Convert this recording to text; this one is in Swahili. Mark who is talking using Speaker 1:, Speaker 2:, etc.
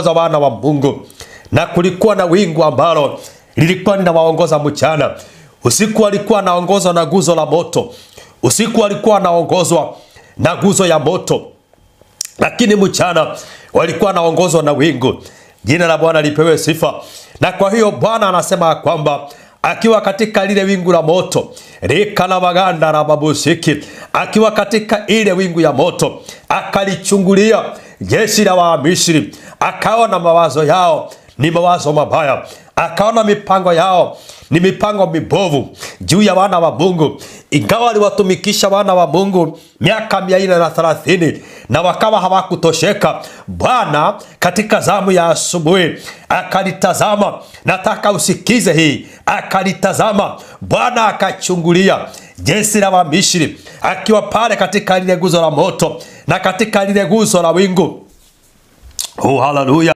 Speaker 1: za wana wa Mungu, na kulikuwa na wingu ambalo lilikuwa linawaongoza mchana. Usiku alikuwa anaongozwa na nguzo la moto. Usiku alikuwa anaongozwa na nguzo ya moto, lakini mchana walikuwa anaongozwa na wingu. Jina la Bwana lipewe sifa. Na kwa hiyo Bwana anasema kwamba akiwa katika lile wingu la moto, rika na maganda na babusiki, akiwa katika ile wingu ya moto, akalichungulia jeshi la Wamisri, akaona mawazo yao ni mawazo mabaya, akaona mipango yao ni mipango mibovu juu ya wana wa Mungu. Ingawa aliwatumikisha wana wa Mungu miaka 430 na wakawa hawakutosheka, Bwana katika zamu ya asubuhi akalitazama. Nataka usikize hii. Akalitazama, Bwana akachungulia jeshi la Wamisri akiwa pale katika lile nguzo la moto na katika lile nguzo la wingu. Oh, haleluya.